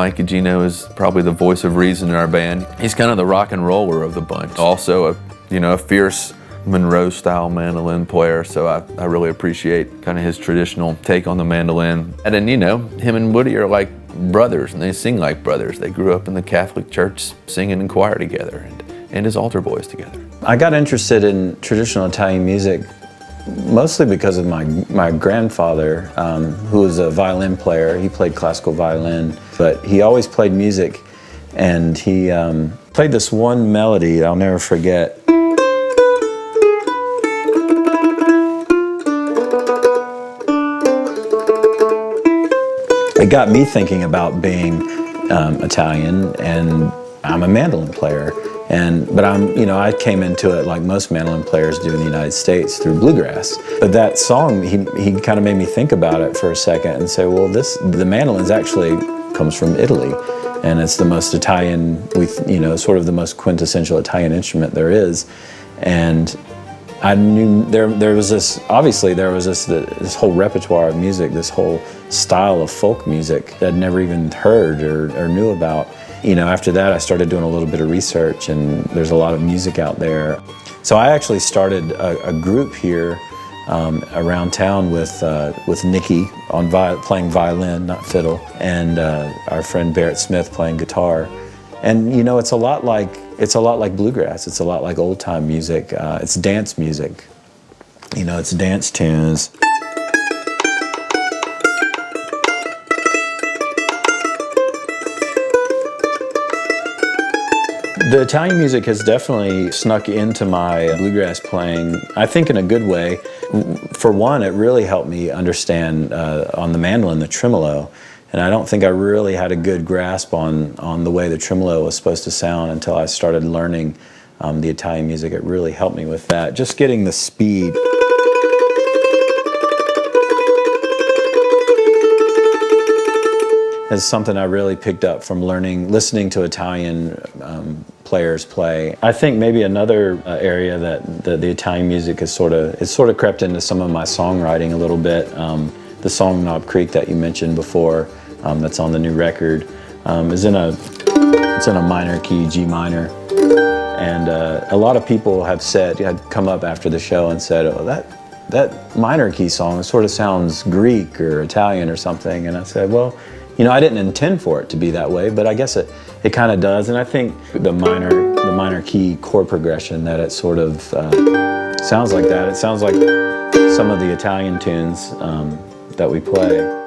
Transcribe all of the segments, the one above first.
Mike Guggino is probably the voice of reason in our band. He's kind of the rock and roller of the bunch. Also a fierce Monroe-style mandolin player, so I really appreciate kind of his traditional take on the mandolin. And then, him and Woody are like brothers, and they sing like brothers. They grew up in the Catholic Church singing in choir together, and as altar boys together. I got interested in traditional Italian music mostly because of my grandfather, who was a violin player. He played classical violin, but he always played music, and he played this one melody I'll never forget. It got me thinking about being Italian, and I'm a mandolin player. But I came into it like most mandolin players do in the United States, through bluegrass. But that song, he kind of made me think about it for a second and say, well, the mandolins actually comes from Italy, and it's the most Italian, sort of the most quintessential Italian instrument there is. And I knew there was this whole repertoire of music, this whole style of folk music that I'd never even heard or knew about. After that, I started doing a little bit of research, and there's a lot of music out there. So I actually started a group here around town with Nikki playing violin, not fiddle, and our friend Barrett Smith playing guitar. And it's a lot like bluegrass. It's a lot like old time music. It's dance music. It's dance tunes. The Italian music has definitely snuck into my bluegrass playing, I think in a good way. For one, it really helped me understand on the mandolin, the tremolo. And I don't think I really had a good grasp on the way the tremolo was supposed to sound until I started learning the Italian music. It really helped me with that. Just getting the speed. Is something I really picked up from listening to Italian players play. I think maybe another area that the Italian music is sort of crept into some of my songwriting a little bit. The song Knob Creek that you mentioned before, that's on the new record, it's in a minor key, G minor. And a lot of people had come up after the show and said, oh, that minor key song sort of sounds Greek or Italian or something. And I said, well, I didn't intend for it to be that way, but I guess it kind of does. And I think the minor key chord progression, that it sort of sounds like that. It sounds like some of the Italian tunes that we play.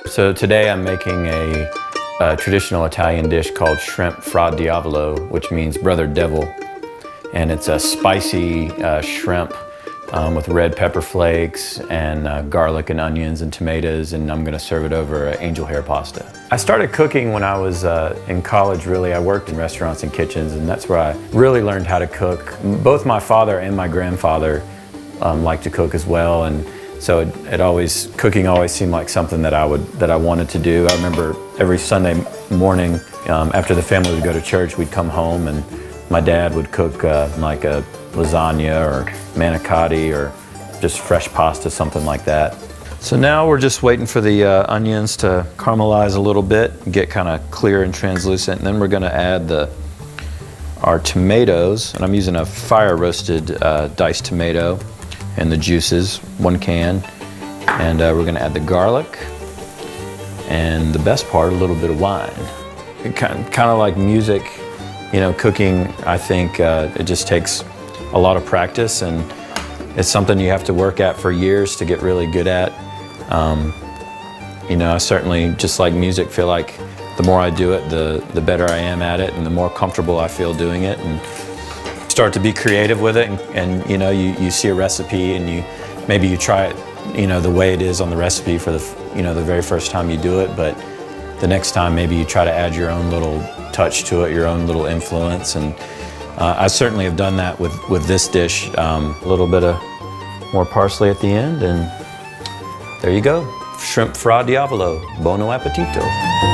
So today I'm making a traditional Italian dish called shrimp Fra Diavolo, which means brother devil. And it's a spicy shrimp with red pepper flakes and garlic and onions and tomatoes, and I'm gonna serve it over angel hair pasta. I started cooking when I was in college, really. I worked in restaurants and kitchens, and that's where I really learned how to cook. Both my father and my grandfather liked to cook as well, and so cooking always seemed like something that I wanted to do. I remember every Sunday morning after the family would go to church, we'd come home and my dad would cook like a lasagna or manicotti or just fresh pasta, something like that. So now we're just waiting for the onions to caramelize a little bit, get kind of clear and translucent, and then we're gonna add our tomatoes, and I'm using a fire roasted diced tomato, and the juices, 1 can, and we're gonna add the garlic, and the best part, a little bit of wine. Kind of like music, cooking, I think it just takes a lot of practice, and it's something you have to work at for years to get really good at. I certainly, just like music, feel like the more I do it, the better I am at it, and the more comfortable I feel doing it. And start to be creative with it, and you see a recipe and maybe you try it the way it is on the recipe for the very first time you do it, but the next time maybe you try to add your own little touch to it, your own little influence. And I certainly have done that with this dish. A little bit of more parsley at the end, and there you go, shrimp Fra Diavolo. Buon appetito.